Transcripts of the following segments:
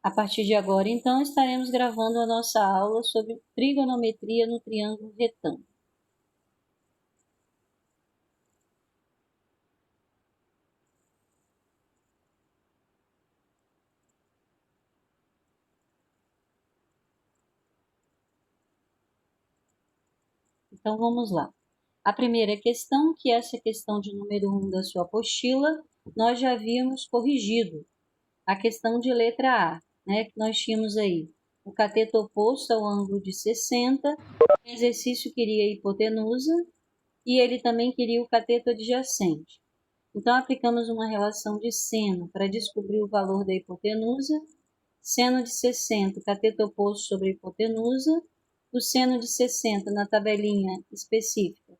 A partir de agora, então, estaremos gravando a nossa aula sobre trigonometria no triângulo retângulo. Então, vamos lá. A primeira questão, que é essa questão de número 1 da sua apostila, nós já havíamos corrigido. A questão de letra A, que nós tínhamos aí o cateto oposto ao ângulo de 60, o exercício queria a hipotenusa e ele também queria o cateto adjacente. Então, aplicamos uma relação de seno para descobrir o valor da hipotenusa. Seno de 60, cateto oposto sobre a hipotenusa. O seno de 60 na tabelinha específica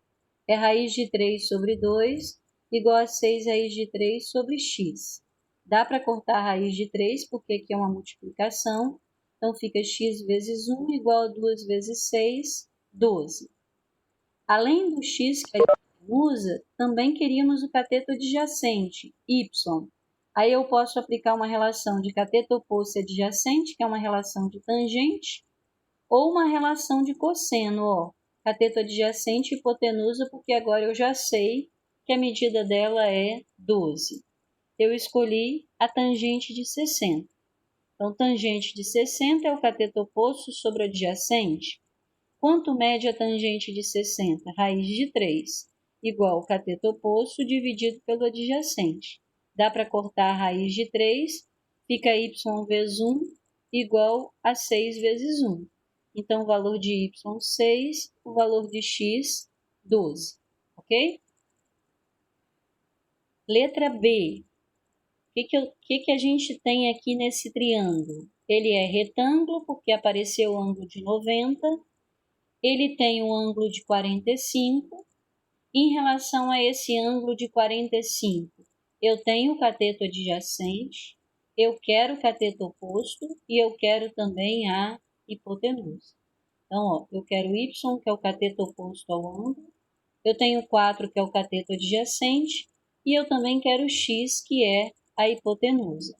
é raiz de 3 sobre 2, igual a 6 raiz de 3 sobre x. Dá para cortar a raiz de 3, porque aqui é uma multiplicação. Então, fica x vezes 1 igual a 2 vezes 6, 12. Além do x que a gente usa, também queríamos o cateto adjacente, y. Aí eu posso aplicar uma relação de cateto oposto e adjacente, que é uma relação de tangente, ou uma relação de cosseno, cateto adjacente e hipotenusa, porque agora eu já sei que a medida dela é 12. Eu escolhi a tangente de 60. Então, tangente de 60 é o cateto oposto sobre o adjacente. Quanto mede a tangente de 60? Raiz de 3, igual ao cateto oposto dividido pelo adjacente. Dá para cortar a raiz de 3, fica y vezes 1 igual a 6 vezes 1. Então, o valor de y, 6, o valor de x, 12. Ok? Letra B. O que a gente tem aqui nesse triângulo? Ele é retângulo, porque apareceu o ângulo de 90. Ele tem um ângulo de 45. Em relação a esse ângulo de 45, eu tenho o cateto adjacente, eu quero o cateto oposto e eu quero também a hipotenusa. Então, eu quero y, que é o cateto oposto ao ângulo, eu tenho 4, que é o cateto adjacente, e eu também quero x, que é a hipotenusa.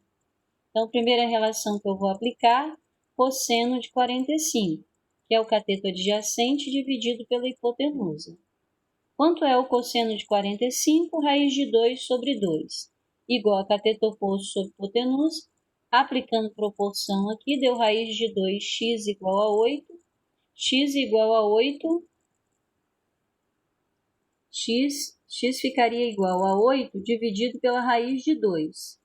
Então, a primeira relação que eu vou aplicar, cosseno de 45, que é o cateto adjacente dividido pela hipotenusa. Quanto é o cosseno de 45? Raiz de 2 sobre 2, igual a cateto oposto sobre hipotenusa. Aplicando proporção aqui, deu raiz de 2, x igual a 8. X igual a 8, x ficaria igual a 8 dividido pela raiz de 2.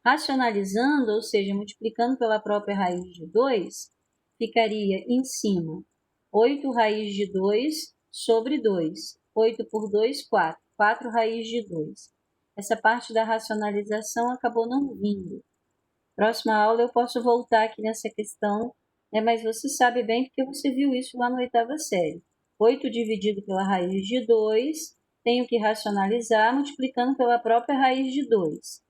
Racionalizando, ou seja, multiplicando pela própria raiz de 2, ficaria em cima 8 raiz de 2 sobre 2. 8 por 2, 4. 4 raiz de 2. Essa parte da racionalização acabou não vindo. Próxima aula eu posso voltar aqui nessa questão, mas você sabe bem porque você viu isso lá na 8ª série. 8 dividido pela raiz de 2, tenho que racionalizar multiplicando pela própria raiz de 2.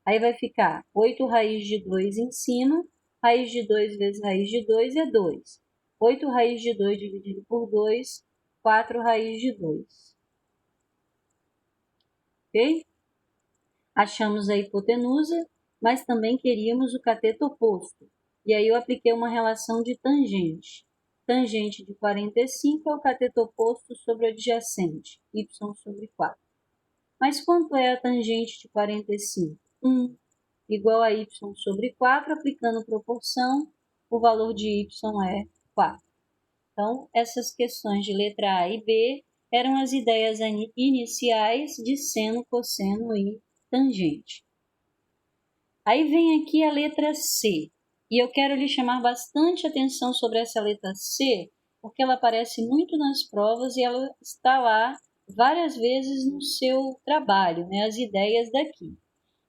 Aí vai ficar 8 raiz de 2 em cima, raiz de 2 vezes raiz de 2 é 2. 8 raiz de 2 dividido por 2, 4 raiz de 2. Ok? Achamos a hipotenusa, mas também queríamos o cateto oposto. E aí eu apliquei uma relação de tangente. Tangente de 45 é o cateto oposto sobre o adjacente, y sobre 4. Mas quanto é a tangente de 45? 1 igual a y sobre 4, aplicando proporção, o valor de y é 4. Então, essas questões de letra A e B eram as ideias iniciais de seno, cosseno e tangente. Aí vem aqui a letra C, e eu quero lhe chamar bastante atenção sobre essa letra C, porque ela aparece muito nas provas e ela está lá várias vezes no seu trabalho, as ideias daqui.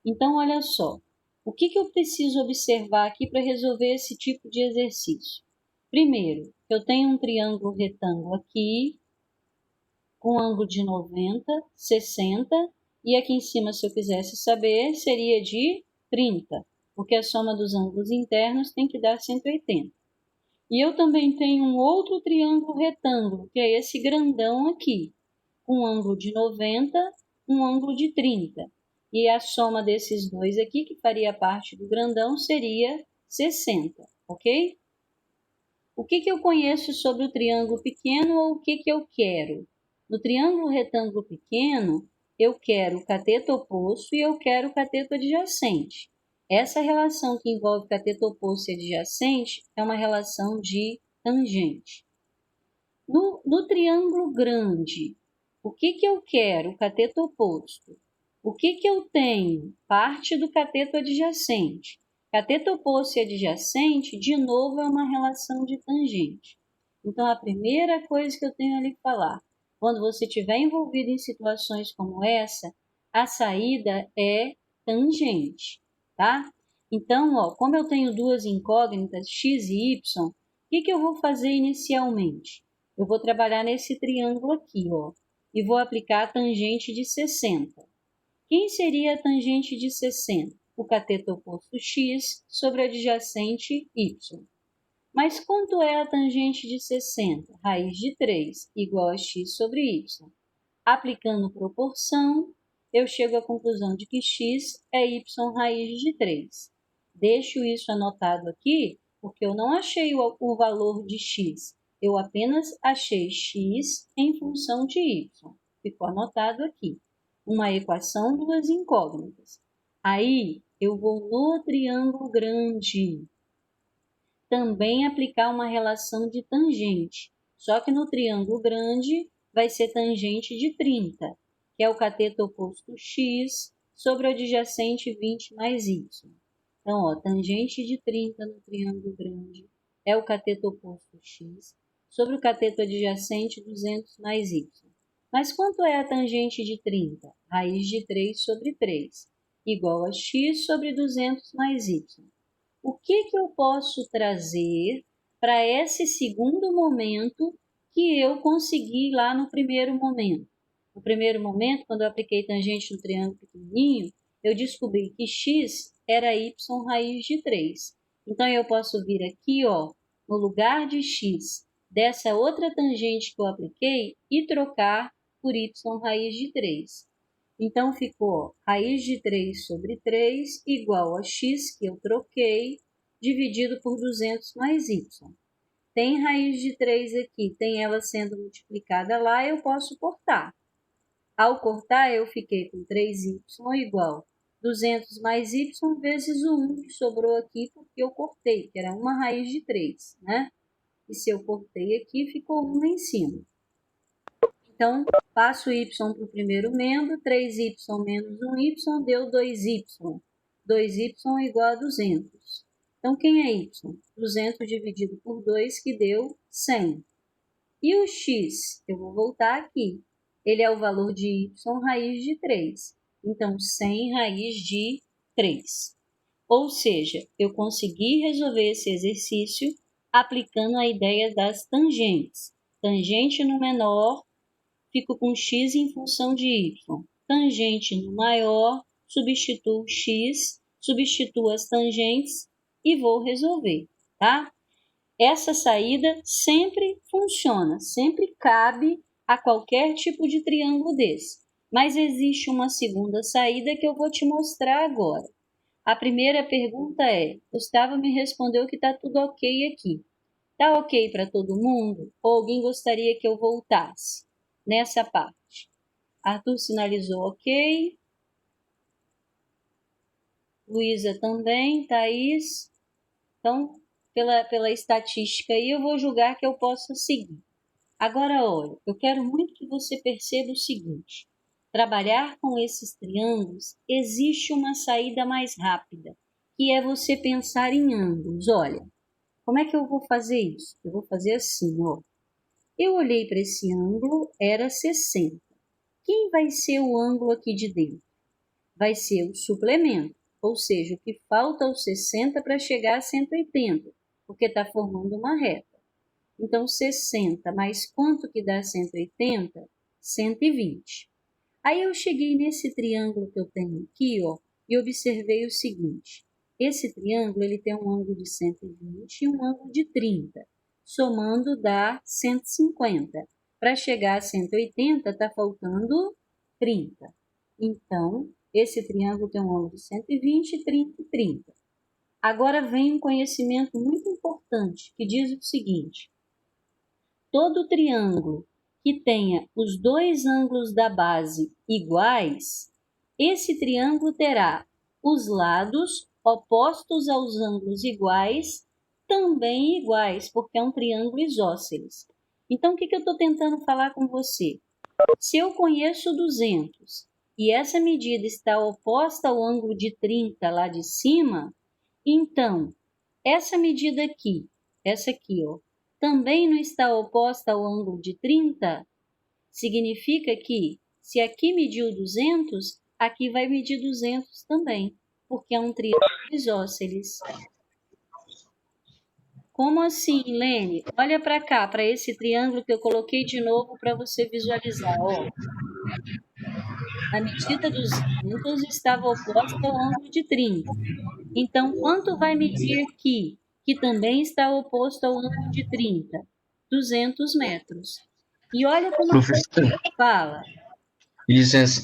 Então, olha só, o que eu preciso observar aqui para resolver esse tipo de exercício? Primeiro, eu tenho um triângulo retângulo aqui, com ângulo de 90, 60, e aqui em cima, se eu quisesse saber, seria de 30, porque a soma dos ângulos internos tem que dar 180. E eu também tenho um outro triângulo retângulo, que é esse grandão aqui, com ângulo de 90, um ângulo de 30. E a soma desses dois aqui, que faria parte do grandão, seria 60, ok? O que eu conheço sobre o triângulo pequeno ou o que eu quero? No triângulo retângulo pequeno, eu quero o cateto oposto e eu quero o cateto adjacente. Essa relação que envolve cateto oposto e adjacente é uma relação de tangente. No triângulo grande, o que eu quero? O cateto oposto. O que eu tenho? Parte do cateto adjacente. Cateto oposto e adjacente, de novo, é uma relação de tangente. Então, a primeira coisa que eu tenho ali que falar, quando você estiver envolvido em situações como essa, a saída é tangente, tá? Então, ó, como eu tenho duas incógnitas, x e y, o que eu vou fazer inicialmente? Eu vou trabalhar nesse triângulo aqui, ó, e vou aplicar a tangente de 60. Quem seria a tangente de 60? O cateto oposto x sobre o adjacente y. Mas quanto é a tangente de 60? Raiz de 3 igual a x sobre y. Aplicando proporção, eu chego à conclusão de que x é y raiz de 3. Deixo isso anotado aqui, porque eu não achei o valor de x. Eu apenas achei x em função de y. Ficou anotado aqui. Uma equação, duas incógnitas. Aí, eu vou no triângulo grande também aplicar uma relação de tangente. Só que no triângulo grande vai ser tangente de 30, que é o cateto oposto x sobre o adjacente 20 mais y. Então, ó, tangente de 30 no triângulo grande é o cateto oposto x sobre o cateto adjacente 200 mais y. Mas quanto é a tangente de 30? Raiz de 3 sobre 3, igual a x sobre 200 mais y. O que eu posso trazer para esse segundo momento que eu consegui lá no primeiro momento? No primeiro momento, quando eu apliquei tangente no triângulo pequenininho, eu descobri que x era y raiz de 3. Então, eu posso vir aqui, ó, no lugar de x, dessa outra tangente que eu apliquei, e trocar por y raiz de 3. Então, ficou raiz de 3 sobre 3 igual a x, que eu troquei, dividido por 200 mais y. Tem raiz de 3 aqui, tem ela sendo multiplicada lá, eu posso cortar. Ao cortar, eu fiquei com 3y igual 200 mais y vezes o 1 que sobrou aqui, porque eu cortei, que era uma raiz de 3, né? E se eu cortei aqui, ficou 1 lá em cima. Então, passo y para o primeiro membro, 3y menos 1y deu 2y. 2y igual a 200. Então, quem é y? 200 dividido por 2, que deu 100. E o x? Eu vou voltar aqui. Ele é o valor de y raiz de 3. Então, 100 raiz de 3. Ou seja, eu consegui resolver esse exercício aplicando a ideia das tangentes. Tangente no menor, fico com x em função de y. Tangente no maior, substituo x, substituo as tangentes e vou resolver, tá? Essa saída sempre funciona, sempre cabe a qualquer tipo de triângulo desse. Mas existe uma segunda saída que eu vou te mostrar agora. A primeira pergunta é: Gustavo me respondeu que está tudo ok aqui. Está ok para todo mundo? Ou alguém gostaria que eu voltasse nessa parte? Arthur sinalizou ok. Luísa também, Thaís. Então, pela estatística aí, eu vou julgar que eu possa seguir. Agora, olha, eu quero muito que você perceba o seguinte. Trabalhar com esses triângulos, existe uma saída mais rápida, que é você pensar em ângulos. Olha, como é que eu vou fazer isso? Eu vou fazer assim, ó. Eu olhei para esse ângulo, era 60. Quem vai ser o ângulo aqui de dentro? Vai ser o suplemento, ou seja, o que falta aos 60 para chegar a 180, porque está formando uma reta. Então, 60 mais quanto que dá 180? 120. Aí eu cheguei nesse triângulo que eu tenho aqui, ó, e observei o seguinte. Esse triângulo ele tem um ângulo de 120 e um ângulo de 30. Somando dá 150. Para chegar a 180, está faltando 30. Então, esse triângulo tem um ângulo de 120, 30 e 30. Agora vem um conhecimento muito importante, que diz o seguinte: todo triângulo que tenha os dois ângulos da base iguais, esse triângulo terá os lados opostos aos ângulos iguais, também iguais, porque é um triângulo isósceles. Então, o que eu estou tentando falar com você? Se eu conheço 200 e essa medida está oposta ao ângulo de 30 lá de cima, então, essa medida aqui, essa aqui, ó, também não está oposta ao ângulo de 30? Significa que, se aqui mediu 200, aqui vai medir 200 também, porque é um triângulo isósceles. Como assim, Lene? Olha para cá, para esse triângulo que eu coloquei de novo para você visualizar. Ó. A medida 200 estava oposta ao ângulo de 30. Então, quanto vai medir aqui, que também está oposto ao ângulo de 30? 200 metros. E olha como Professor, fala. licença,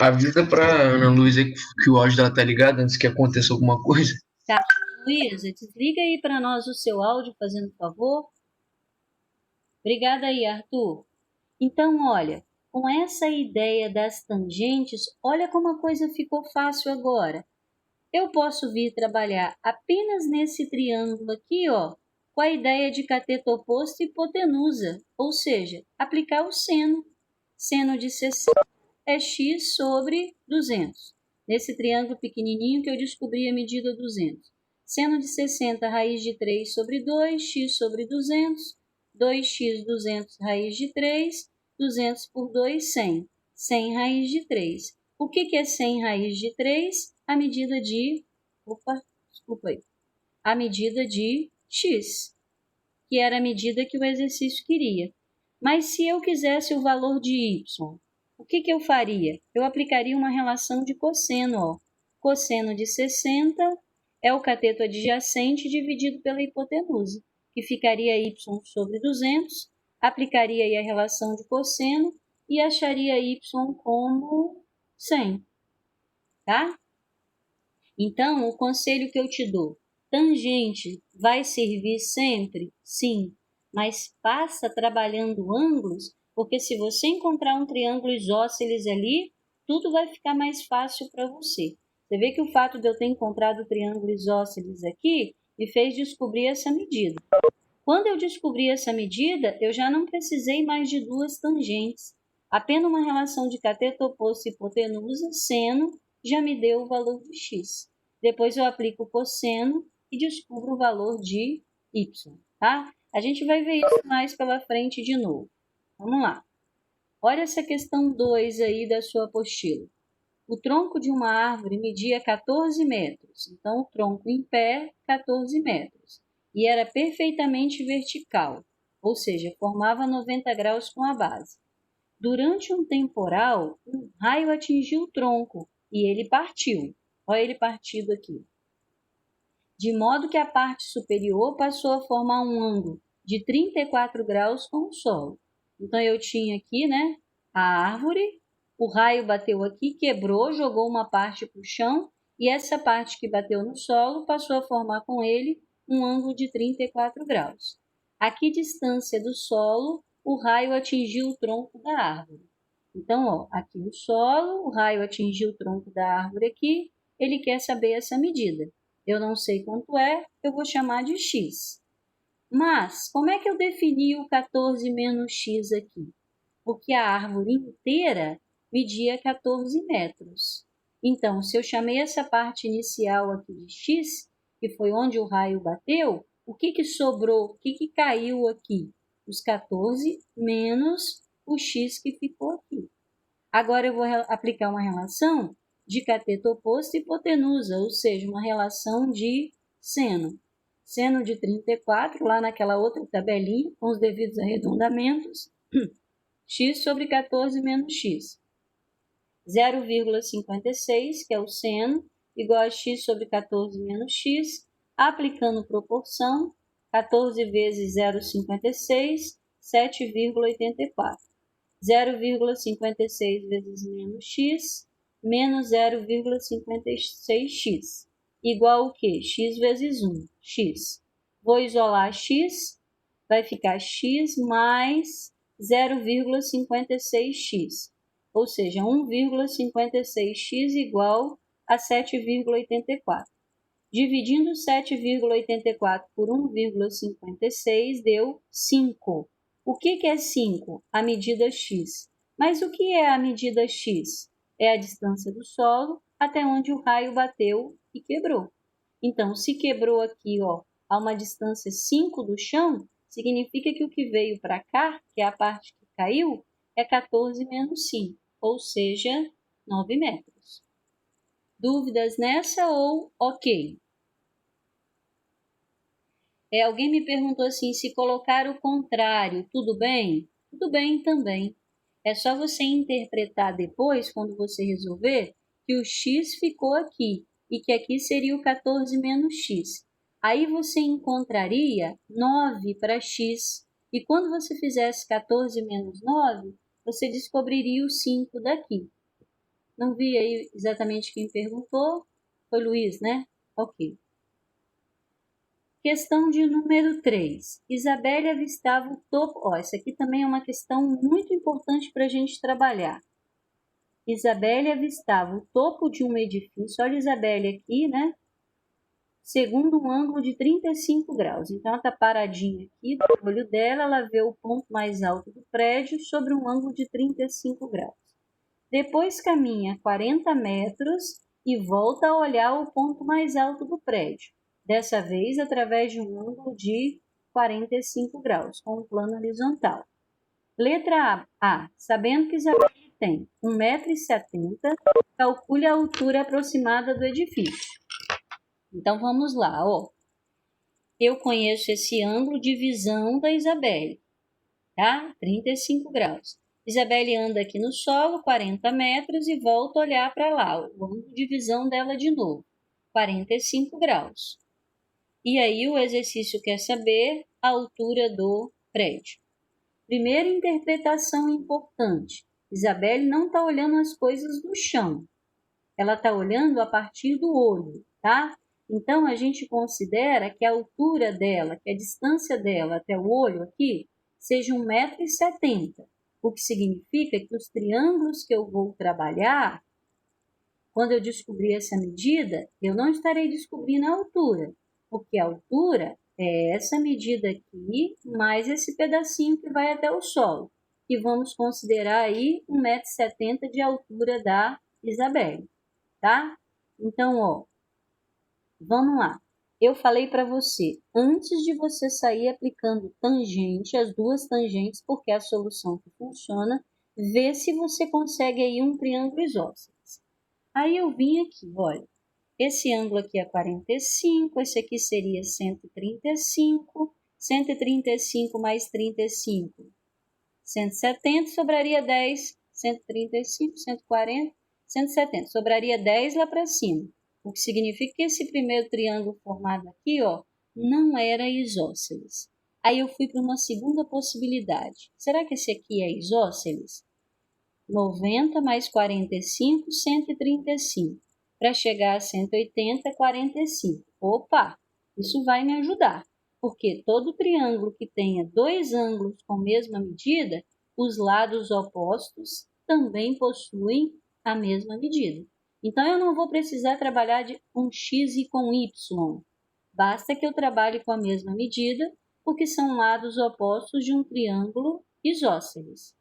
avisa para Ana Luísa que o áudio dela tá ligado antes que aconteça alguma coisa. Tá, Luísa, desliga aí para nós o seu áudio, fazendo favor. Obrigada aí, Arthur. Então, olha, com essa ideia das tangentes, olha como a coisa ficou fácil agora. Eu posso vir trabalhar apenas nesse triângulo aqui, ó, com a ideia de cateto oposto e hipotenusa, ou seja, aplicar o seno. Seno de 60 é x sobre 200. Nesse triângulo pequenininho que eu descobri a medida 200. Seno de 60, raiz de 3 sobre 2, x sobre 200. 2x 200 raiz de 3, 200 por 2, 100. 100 raiz de 3. O que é 100 raiz de 3? A medida de... desculpa aí. A medida de x, que era a medida que o exercício queria. Mas se eu quisesse o valor de y, o que eu faria? Eu aplicaria uma relação de cosseno. Ó. Cosseno de 60 é o cateto adjacente dividido pela hipotenusa, que ficaria y sobre 200, aplicaria aí a relação de cosseno e acharia y como 100. Tá? Então, o conselho que eu te dou, tangente vai servir sempre? Sim, mas passa trabalhando ângulos, porque se você encontrar um triângulo isósceles ali, tudo vai ficar mais fácil para você. Você vê que o fato de eu ter encontrado o triângulo isósceles aqui me fez descobrir essa medida. Quando eu descobri essa medida, eu já não precisei mais de duas tangentes. Apenas uma relação de cateto oposto e hipotenusa, seno, já me deu o valor de x. Depois eu aplico o cosseno e descubro o valor de y, tá? A gente vai ver isso mais pela frente de novo. Vamos lá. Olha essa questão 2 aí da sua apostila. O tronco de uma árvore media 14 metros. Então, o tronco em pé, 14 metros. E era perfeitamente vertical, ou seja, formava 90 graus com a base. Durante um temporal, um raio atingiu o tronco e ele partiu. Olha ele partido aqui. De modo que a parte superior passou a formar um ângulo de 34 graus com o solo. Então, eu tinha aqui, né, a árvore, o raio bateu aqui, quebrou, jogou uma parte para o chão e essa parte que bateu no solo passou a formar com ele um ângulo de 34 graus. A que distância do solo o raio atingiu o tronco da árvore? Então, ó, aqui o solo, o raio atingiu o tronco da árvore aqui, ele quer saber essa medida. Eu não sei quanto é, eu vou chamar de x. Mas, como é que eu defini o 14 menos x aqui? Porque a árvore inteira media 14 metros. Então, se eu chamei essa parte inicial aqui de x, que foi onde o raio bateu, o que sobrou, o que caiu aqui? Os 14 menos o x que ficou aqui. Agora eu vou aplicar uma relação de cateto oposto e hipotenusa, ou seja, uma relação de seno. Seno de 34, lá naquela outra tabelinha, com os devidos arredondamentos, x sobre 14 menos x. 0,56, que é o seno, igual a x sobre 14 menos x, aplicando proporção, 14 vezes 0,56, 7,84. 0,56 vezes menos x, menos 0,56x. igual o quê? X vezes 1, x. Vou isolar x, vai ficar x mais 0,56x, ou seja, 1,56x igual a 7,84. Dividindo 7,84 por 1,56 deu 5. O que é 5? A medida x. Mas o que é a medida x? É a distância do solo até onde o raio bateu e quebrou. Então, se quebrou aqui, a uma distância 5 do chão, significa que o que veio para cá, que é a parte que caiu, é 14 menos 5, ou seja, 9 metros. Dúvidas nessa ou ok? Alguém me perguntou assim, se colocar o contrário, tudo bem? Tudo bem também. É só você interpretar depois, quando você resolver, que o x ficou aqui e que aqui seria o 14 menos x. Aí você encontraria 9 para x. E quando você fizesse 14 menos 9, você descobriria o 5 daqui. Não vi aí exatamente quem perguntou. Foi Luiz, né? Ok. Questão de número 3. Isabelle avistava o topo... essa aqui também é uma questão muito importante para a gente trabalhar. Isabelle avistava o topo de um edifício. Olha Isabelle aqui, né? Segundo um ângulo de 35 graus. Então, ela está paradinha aqui, no olho dela, ela vê o ponto mais alto do prédio sobre um ângulo de 35 graus. Depois caminha 40 metros e volta a olhar o ponto mais alto do prédio. Dessa vez através de um ângulo de 45 graus, com um plano horizontal. Letra A. Sabendo que Isabelle tem 1,70 m, calcule a altura aproximada do edifício. Então, vamos lá. Eu conheço esse ângulo de visão da Isabelle, tá? 35 graus. Isabelle anda aqui no solo, 40 metros, e volta a olhar para lá, o ângulo de visão dela de novo, 45 graus. E aí o exercício quer saber a altura do prédio. Primeira interpretação importante. Isabelle não está olhando as coisas do chão. Ela está olhando a partir do olho, tá? Então, a gente considera que a altura dela, que a distância dela até o olho aqui, seja 1,70 m, o que significa que os triângulos que eu vou trabalhar, quando eu descobrir essa medida, eu não estarei descobrindo a altura, porque a altura é essa medida aqui, mais esse pedacinho que vai até o solo, que vamos considerar aí 1,70 m de altura da Isabelle, tá? Então, vamos lá. Eu falei para você, antes de você sair aplicando tangente, as duas tangentes, porque é a solução que funciona, vê se você consegue aí um triângulo isósceles. Aí eu vim aqui, olha, esse ângulo aqui é 45, esse aqui seria 135, 135 mais 35, 170, sobraria 10, 135, 140, 170, sobraria 10 lá para cima. O que significa que esse primeiro triângulo formado aqui, não era isósceles. Aí eu fui para uma segunda possibilidade. Será que esse aqui é isósceles? 90 mais 45, 135. Para chegar a 180, 45. Opa, isso vai me ajudar, porque todo triângulo que tenha dois ângulos com a mesma medida, os lados opostos também possuem a mesma medida. Então, eu não vou precisar trabalhar com x e com y. Basta que eu trabalhe com a mesma medida, porque são lados opostos de um triângulo isósceles.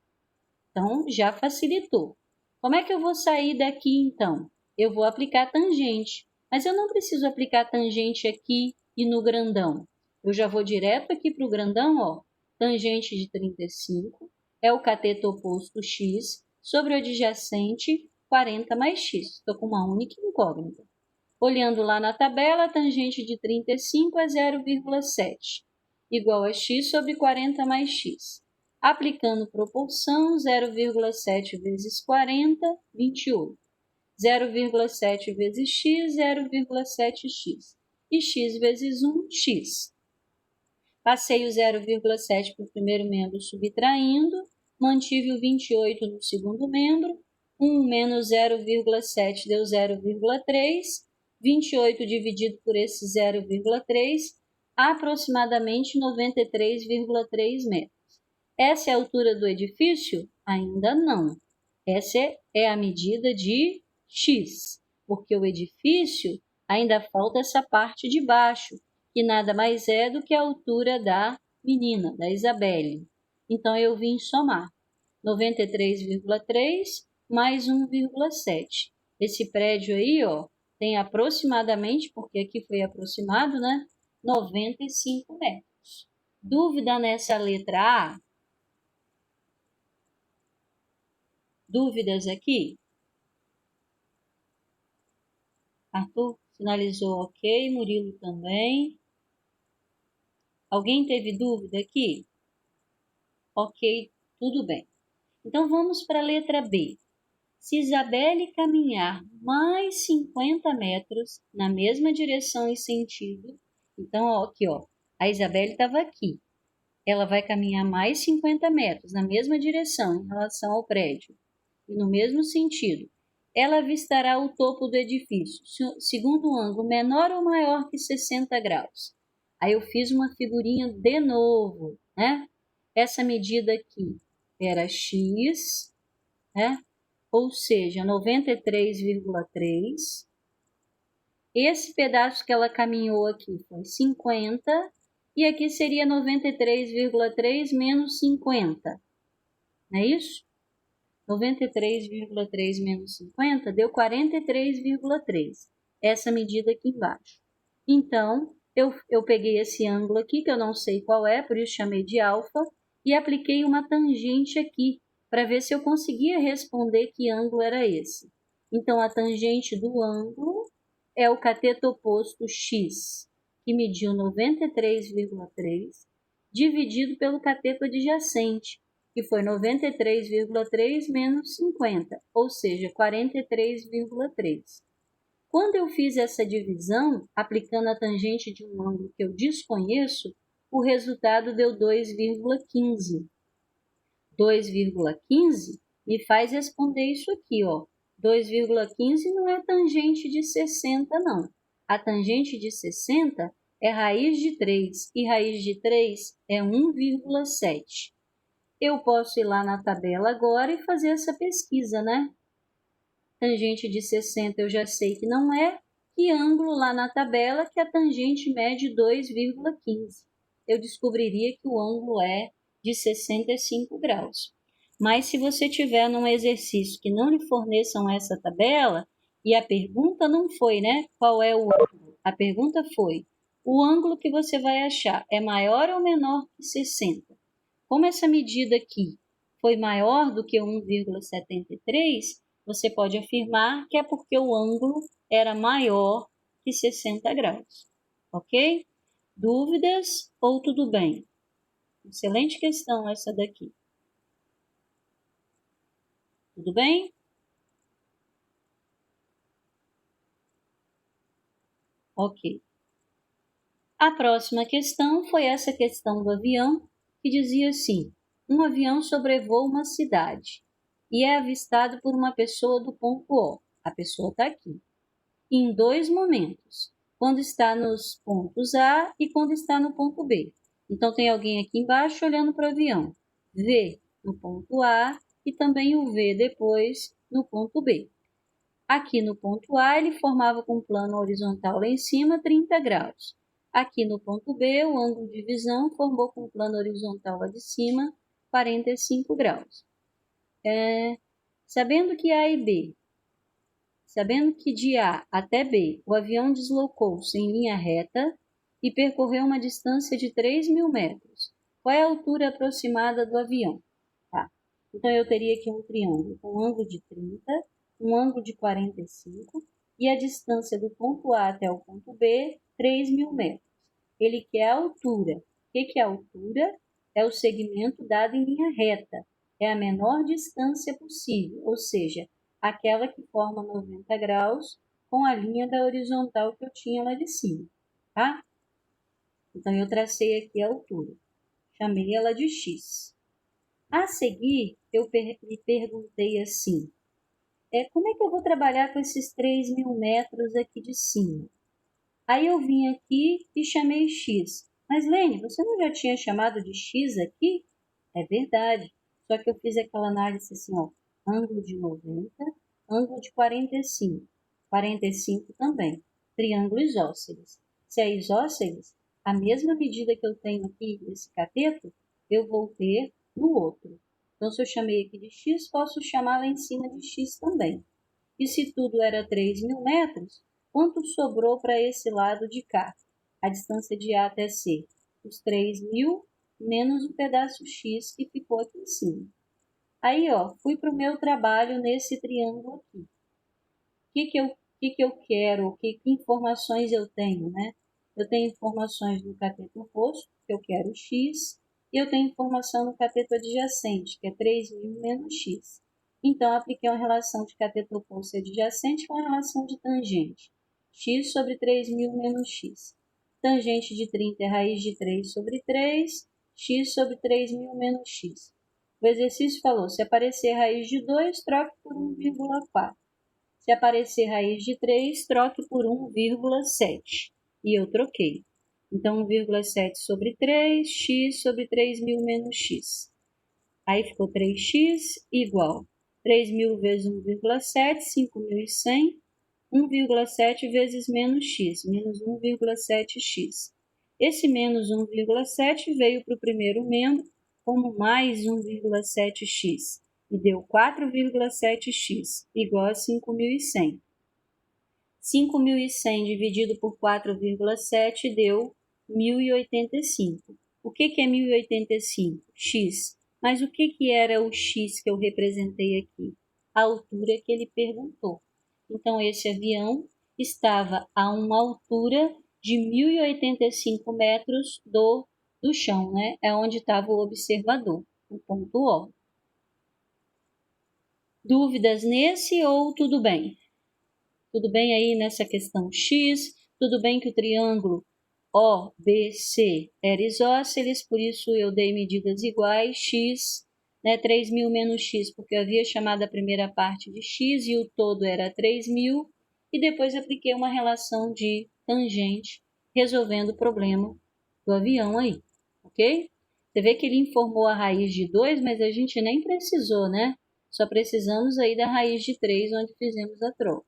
Então, já facilitou. Como é que eu vou sair daqui, então? Eu vou aplicar tangente, mas eu não preciso aplicar tangente aqui e no grandão. Eu já vou direto aqui para o grandão, tangente de 35 é o cateto oposto x sobre o adjacente 40 mais x. Estou com uma única incógnita. Olhando lá na tabela, a tangente de 35 é 0,7, igual a x sobre 40 mais x. Aplicando proporção, 0,7 vezes 40, 28. 0,7 vezes x, 0,7x. E x vezes 1, x. Passei o 0,7 para o primeiro membro subtraindo, mantive o 28 no segundo membro, 1 menos 0,7 deu 0,3, 28 dividido por esse 0,3, aproximadamente 93,3 metros. Essa é a altura do edifício? Ainda não. Essa é a medida de X, porque o edifício ainda falta essa parte de baixo, que nada mais é do que a altura da menina, da Isabelle. Então, eu vim somar 93,3 mais 1,7. Esse prédio aí, ó, tem aproximadamente, porque aqui foi aproximado, né? 95 metros. Dúvida nessa letra A? Dúvidas aqui? Arthur sinalizou ok, Murilo também. Alguém teve dúvida aqui? Ok, tudo bem. Então, vamos para a letra B. Se Isabelle caminhar mais 50 metros na mesma direção e sentido, então, ó, aqui, ó, a Isabelle estava aqui. Ela vai caminhar mais 50 metros na mesma direção em relação ao prédio e no mesmo sentido. Ela avistará o topo do edifício, segundo um ângulo menor ou maior que 60 graus. Aí eu fiz uma figurinha de novo, né? Essa medida aqui era X, né? Ou seja, 93,3. Esse pedaço que ela caminhou aqui foi 50, e aqui seria 93,3 menos 50. Não é isso? 93,3 menos 50 deu 43,3. Essa medida aqui embaixo. Então, eu peguei esse ângulo aqui, que eu não sei qual é, por isso chamei de alfa, e apliquei uma tangente aqui, para ver se eu conseguia responder que ângulo era esse. Então, a tangente do ângulo é o cateto oposto x, que mediu 93,3, dividido pelo cateto adjacente, que foi 93,3 menos 50, ou seja, 43,3. Quando eu fiz essa divisão, aplicando a tangente de um ângulo que eu desconheço, o resultado deu 2,15. 2,15 me faz responder isso aqui, ó. 2,15 não é tangente de 60, não. A tangente de 60 é raiz de 3, e raiz de 3 é 1,7. Eu posso ir lá na tabela agora e fazer essa pesquisa, né? Tangente de 60 eu já sei que não é, e ângulo lá na tabela que a tangente mede 2,15. Eu descobriria que o ângulo é de 65 graus. Mas se você tiver num exercício que não lhe forneçam essa tabela, e a pergunta não foi, né? Qual é o ângulo? A pergunta foi, o ângulo que você vai achar é maior ou menor que 60? Como essa medida aqui foi maior do que 1,73, você pode afirmar que é porque o ângulo era maior que 60 graus. Ok? Dúvidas ou tudo bem? Excelente questão essa daqui. Tudo bem? Ok. A próxima questão foi essa questão do avião, que dizia assim: um avião sobrevoa uma cidade e é avistado por uma pessoa do ponto O. A pessoa está aqui. Em dois momentos, quando está nos pontos A e quando está no ponto B. Então, tem alguém aqui embaixo olhando para o avião. V no ponto A e também o V depois no ponto B. Aqui no ponto A, ele formava com um plano horizontal lá em cima 30 graus. Aqui no ponto B, o ângulo de visão formou com um plano horizontal lá de cima 45 graus. Sabendo que A e B, sabendo que de A até B o avião deslocou-se em linha reta e percorreu uma distância de 3.000 metros, qual é a altura aproximada do avião? Tá. Então, eu teria aqui um triângulo com um ângulo de 30, um ângulo de 45 e a distância do ponto A até o ponto B, 3.000 metros. Ele quer a altura. O que é a altura? É o segmento dado em linha reta. É a menor distância possível, ou seja, aquela que forma 90 graus com a linha da horizontal que eu tinha lá de cima, tá? Então, eu tracei aqui a altura. Chamei ela de X. A seguir, eu lhe perguntei assim, como é que eu vou trabalhar com esses 3.000 metros aqui de cima? Aí eu vim aqui e chamei x. Mas, Lene, você não já tinha chamado de x aqui? É verdade. Só que eu fiz aquela análise assim, ó, ângulo de 90, ângulo de 45. 45 também. Triângulo isósceles. Se é isósceles, a mesma medida que eu tenho aqui nesse cateto, eu vou ter no outro. Então, se eu chamei aqui de x, posso chamar lá em cima de x também. E se tudo era 3.000 metros, quanto sobrou para esse lado de cá? A distância de A até C? Os 3.000 menos o pedaço x que ficou aqui em cima. Aí, ó, fui para o meu trabalho nesse triângulo aqui. O que eu quero? Que informações eu tenho, né? Eu tenho informações no cateto oposto, que eu quero x, e eu tenho informação no cateto adjacente, que é 3.000 menos x. Então, apliquei uma relação de cateto oposto e adjacente com a relação de tangente. X sobre 3.000 menos x. Tangente de 30 é raiz de 3 sobre 3, x sobre 3.000 menos x. O exercício falou, se aparecer raiz de 2, troque por 1,4. Se aparecer raiz de 3, troque por 1,7. E eu troquei. Então, 1,7 sobre 3, x sobre 3.000 menos x. Aí ficou 3x igual 3.000 vezes 1,7, 5.100. 1,7 vezes menos x, menos 1,7x. Esse menos 1,7 veio para o primeiro membro como mais 1,7x e deu 4,7x, igual a 5.100. 5.100 dividido por 4,7 deu 1.085. O que é 1.085? X. Mas o que era o x que eu representei aqui? A altura que ele perguntou. Então, esse avião estava a uma altura de 1.085 metros do chão, né? É onde estava o observador, o ponto O. Dúvidas nesse ou tudo bem? Tudo bem aí nessa questão X? Tudo bem que o triângulo OBC era isósceles, por isso eu dei medidas iguais, X, né, 3.000 menos X, porque eu havia chamado a primeira parte de X e o todo era 3.000, e depois apliquei uma relação de tangente, resolvendo o problema do avião aí, ok? Você vê que ele informou a raiz de 2, mas a gente nem precisou, né? Só precisamos aí da raiz de 3, onde fizemos a troca.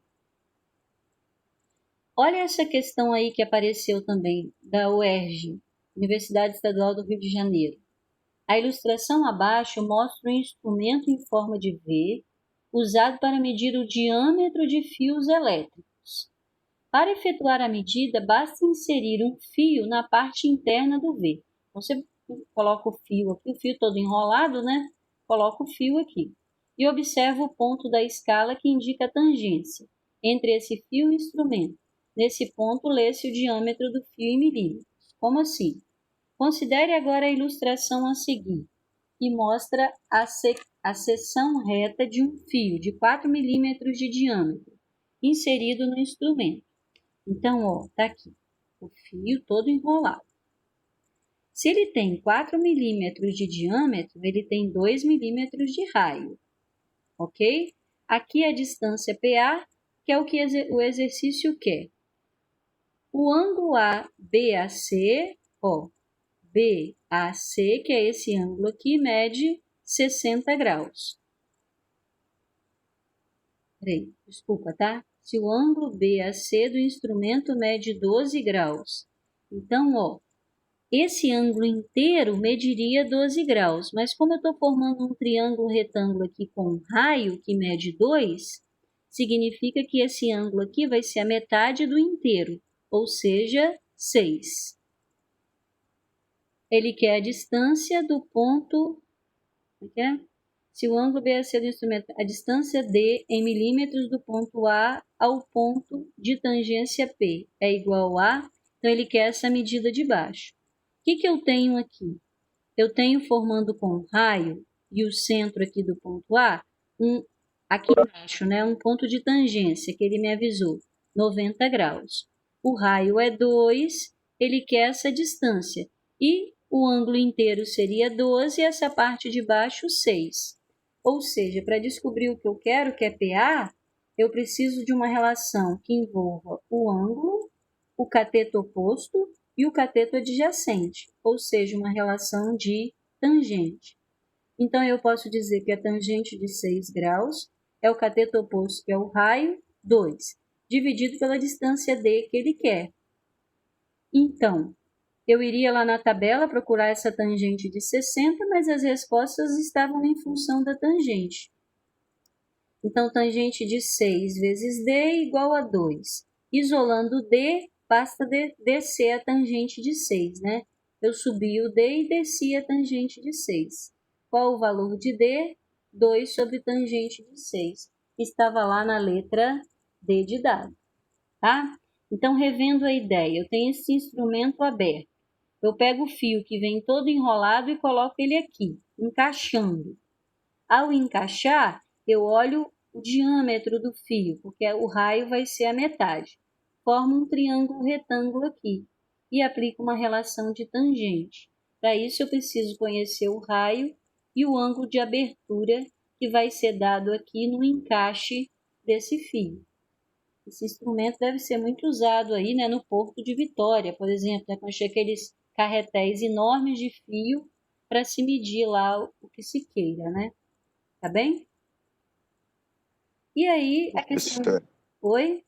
Olha essa questão aí que apareceu também, da UERJ, Universidade Estadual do Rio de Janeiro. A ilustração abaixo mostra um instrumento em forma de V, usado para medir o diâmetro de fios elétricos. Para efetuar a medida, basta inserir um fio na parte interna do V. Você coloca o fio aqui, o fio todo enrolado, né? Coloca o fio aqui. E observa o ponto da escala que indica a tangência entre esse fio e o instrumento. Nesse ponto, lê-se o diâmetro do fio em milímetros. Como assim? Considere agora a ilustração a seguir, que mostra a seção reta de um fio de 4 milímetros de diâmetro, inserido no instrumento. Então, ó, tá aqui, o fio todo enrolado. Se ele tem 4 milímetros de diâmetro, ele tem 2 milímetros de raio, ok? Aqui a distância PA, que é o que o exercício quer. O ângulo ABAC, ó, BAC, que é esse ângulo aqui, mede 60 graus. Peraí, desculpa, tá? Se o ângulo BAC do instrumento mede 12 graus, então, ó, esse ângulo inteiro mediria 12 graus, mas como eu estou formando um triângulo retângulo aqui com um raio que mede 2, significa que esse ângulo aqui vai ser a metade do inteiro, ou seja, 6. Ele quer a distância do ponto... Se o ângulo BAC do instrumento, a distância D em milímetros do ponto A ao ponto de tangência P é igual a... Então, ele quer essa medida de baixo. O que eu tenho aqui? Eu tenho formando com um raio e o centro aqui do ponto A, aqui embaixo, né, um ponto de tangência que ele me avisou, 90 graus. O raio é 2, ele quer essa distância. E o ângulo inteiro seria 12 e essa parte de baixo 6. Ou seja, para descobrir o que eu quero, que é PA, eu preciso de uma relação que envolva o ângulo, o cateto oposto e o cateto adjacente, ou seja, uma relação de tangente. Então, eu posso dizer que a tangente de 6 graus é o cateto oposto, que é o raio, 2, dividido pela distância D que ele quer. Então, eu iria lá na tabela procurar essa tangente de 60, mas as respostas estavam em função da tangente. Então, tangente de 6 vezes D é igual a 2. Isolando D, basta descer a tangente de 6, né? Eu subi o D e desci a tangente de 6. Qual o valor de D? 2 sobre tangente de 6. Estava lá na letra D de dado, tá? Então, revendo a ideia, eu tenho esse instrumento aberto. Eu pego o fio que vem todo enrolado e coloco ele aqui, encaixando. Ao encaixar, eu olho o diâmetro do fio, porque o raio vai ser a metade. Formo um triângulo retângulo aqui e aplico uma relação de tangente. Para isso, eu preciso conhecer o raio e o ângulo de abertura que vai ser dado aqui no encaixe desse fio. Esse instrumento deve ser muito usado aí, né, no Porto de Vitória, por exemplo, né, quando chega aqueles carretéis enormes de fio para se medir lá o que se queira, né? Tá bem? E aí, a questão... Oi?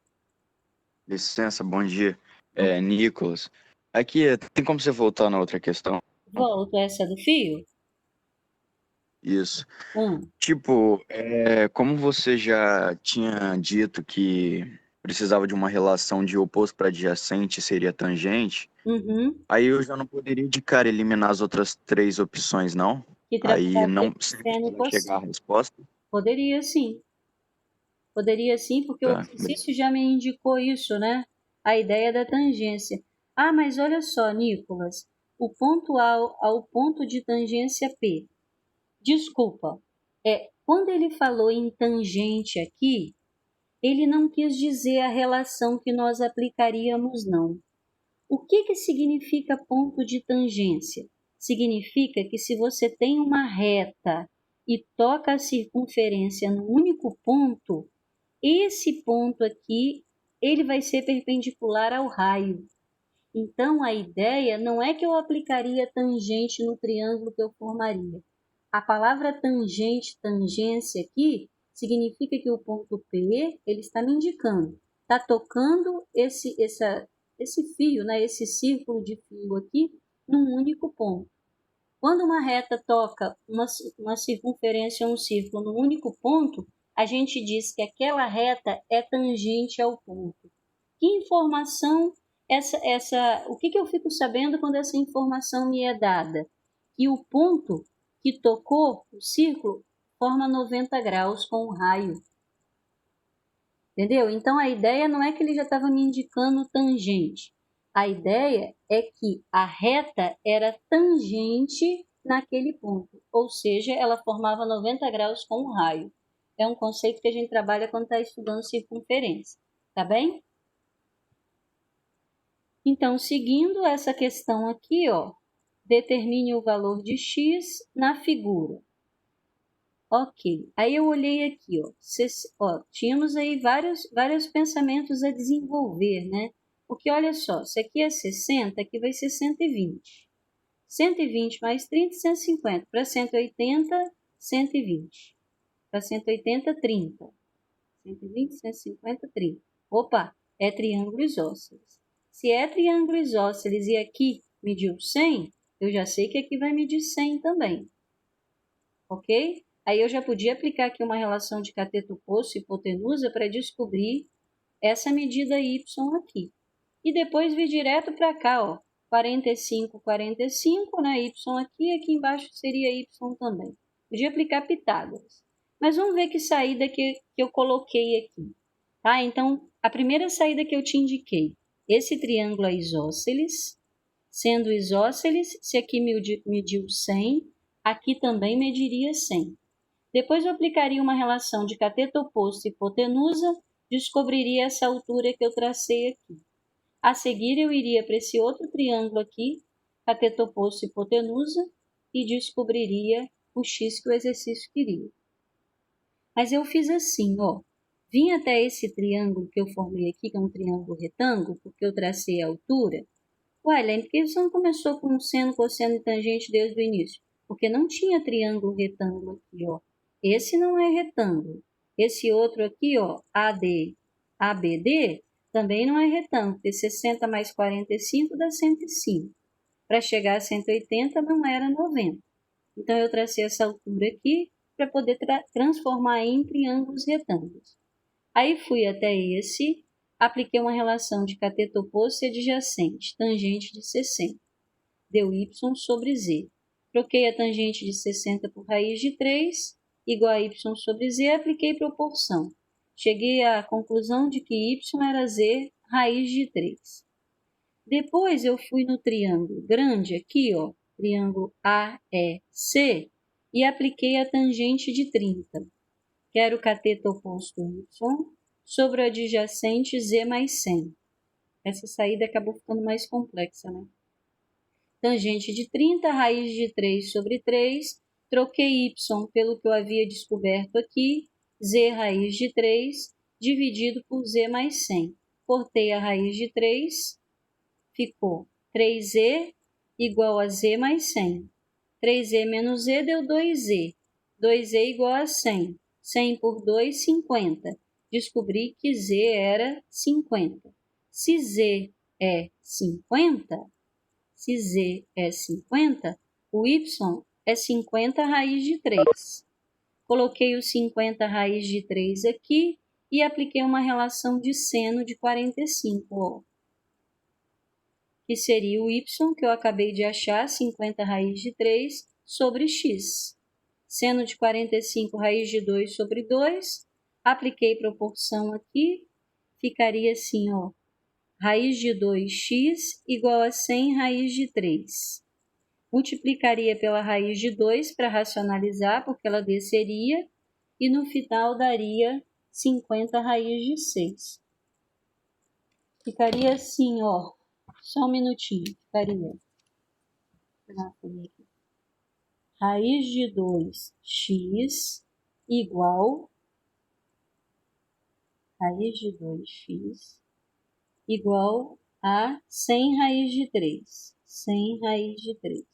Licença, bom dia. Nicolas. Aqui, tem como você voltar na outra questão? Volto, essa do fio? Isso. Hum. Tipo, como você já tinha dito que precisava de uma relação de oposto para adjacente seria tangente, Uhum. aí eu já não poderia de cara eliminar as outras 3 opções, não? Que Aí trabalha não sempre seno vai chegar a cosseno. resposta? Poderia sim. Poderia sim, porque o Tá. exercício já me indicou isso, né? A ideia da tangência. Ah, mas olha só, Nicolas, o ponto A ao ponto de tangência P. Desculpa, quando ele falou em tangente aqui, ele não quis dizer a relação que nós aplicaríamos, não. O que significa ponto de tangência? Significa que se você tem uma reta e toca a circunferência no único ponto, esse ponto aqui, ele vai ser perpendicular ao raio. Então, a ideia não é que eu aplicaria tangente no triângulo que eu formaria. A palavra tangente, tangência aqui, significa que o ponto P, ele está me indicando, está tocando esse fio, né, esse círculo de fio aqui, num único ponto. Quando uma reta toca uma circunferência ou um círculo num único ponto, a gente diz que aquela reta é tangente ao ponto. Que informação o que eu fico sabendo quando essa informação me é dada? Que o ponto que tocou o círculo forma 90 graus com o raio. Entendeu? Então a ideia não é que ele já estava me indicando tangente. A ideia é que a reta era tangente naquele ponto, ou seja, ela formava 90 graus com o raio. É um conceito que a gente trabalha quando está estudando circunferência, tá bem? Então, seguindo essa questão aqui, ó, determine o valor de x na figura. Ok, aí eu olhei aqui, ó, tínhamos aí vários pensamentos a desenvolver, né? Porque olha só, se aqui é 60, aqui vai ser 120. 120 mais 30, 150. Para 180, 120. Para 180, 30. 120, 150, 30. Opa, é triângulo isósceles. Se é triângulo isósceles e aqui mediu 100, eu já sei que aqui vai medir 100 também. Ok? Aí eu já podia aplicar aqui uma relação de cateto oposto e hipotenusa para descobrir essa medida y aqui. E depois vir direto para cá, ó, 45, 45, né? Y aqui embaixo seria y também. Podia aplicar Pitágoras. Mas vamos ver que saída que eu coloquei aqui. Tá? Então, a primeira saída que eu te indiquei, esse triângulo é isósceles, sendo isósceles, se aqui mediu 100, aqui também mediria 100. Depois eu aplicaria uma relação de cateto oposto e hipotenusa, descobriria essa altura que eu tracei aqui. A seguir, eu iria para esse outro triângulo aqui, cateto oposto e hipotenusa, e descobriria o x que o exercício queria. Mas eu fiz assim, ó. Vim até esse triângulo que eu formei aqui, que é um triângulo retângulo, porque eu tracei a altura. Ué, Helene, por que você não começou com seno, cosseno e tangente desde o início? Porque não tinha triângulo retângulo aqui, ó. Esse não é retângulo. Esse outro aqui, ó, ABD, também não é retângulo, porque 60 mais 45 dá 105. Para chegar a 180 não era 90. Então, eu tracei essa altura aqui para poder transformar em triângulos retângulos. Aí fui até esse, apliquei uma relação de cateto oposto e adjacente, tangente de 60. Deu y sobre z. Troquei a tangente de 60 por raiz de 3, igual a y sobre z, apliquei proporção. Cheguei à conclusão de que y era z raiz de 3. Depois eu fui no triângulo grande aqui, ó, triângulo AEC, e apliquei a tangente de 30. Quero o cateto oposto y sobre o adjacente z mais 100. Essa saída acabou ficando mais complexa, né? Tangente de 30, raiz de 3 sobre 3, troquei y pelo que eu havia descoberto aqui, z raiz de 3, dividido por z mais 100. Cortei a raiz de 3, ficou 3z igual a z mais 100. 3z menos z deu 2z. 2z igual a 100. 100 por 2, 50. Descobri que z era 50. Se z é 50, o y é 50 raiz de 3. Coloquei o 50 raiz de 3 aqui e apliquei uma relação de seno de 45, ó, que seria o y, que eu acabei de achar, 50 raiz de 3, sobre x. Seno de 45 raiz de 2 sobre 2, apliquei proporção aqui, ficaria assim, ó, raiz de 2x igual a 100 raiz de 3. Multiplicaria pela raiz de 2 para racionalizar, porque ela desceria, e no final daria 50 raiz de 6. Ficaria assim, ó, só um minutinho, ficaria. Raiz de 2x igual raiz de 2x igual a 100 raiz de 3. 100 raiz de 3.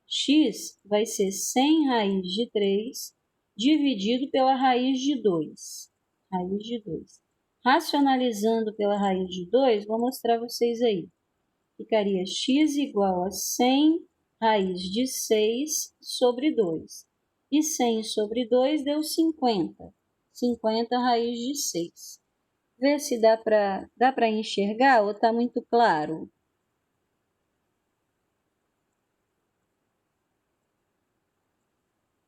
X vai ser 100 raiz de 3 dividido pela raiz de 2. Raiz de 2. Racionalizando pela raiz de 2, vou mostrar vocês aí. Ficaria x igual a 100 raiz de 6 sobre 2. E 100 sobre 2 deu 50. 50 raiz de 6. Vê se dá para enxergar ou está muito claro.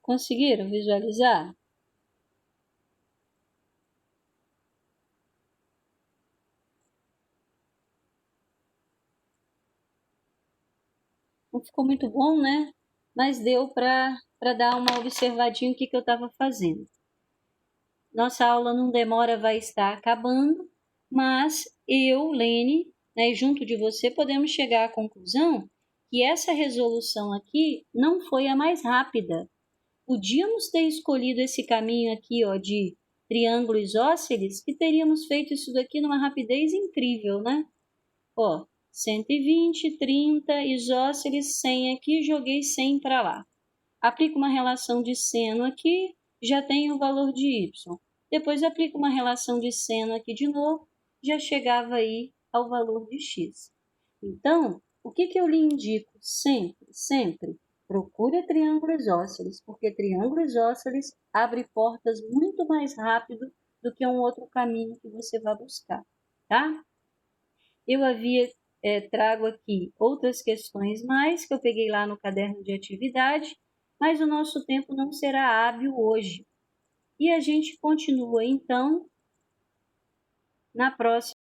Conseguiram visualizar? Não ficou muito bom, né? Mas deu para dar uma observadinha o que eu estava fazendo. Nossa aula não demora, vai estar acabando, mas eu, Lene, né, junto de você, podemos chegar à conclusão que essa resolução aqui não foi a mais rápida. Podíamos ter escolhido esse caminho aqui, ó, de triângulo isósceles, que teríamos feito isso daqui numa rapidez incrível, né? Ó, 120, 30, isósceles, 100 aqui, joguei 100 para lá. Aplico uma relação de seno aqui, já tenho o valor de y. Depois aplico uma relação de seno aqui de novo, já chegava aí ao valor de x. Então, o que eu lhe indico sempre? Procure triângulo isósceles, porque triângulo isósceles abre portas muito mais rápido do que um outro caminho que você vai buscar, tá? Eu trago aqui outras questões mais que eu peguei lá no caderno de atividade, mas o nosso tempo não será hábil hoje. E a gente continua, então, na próxima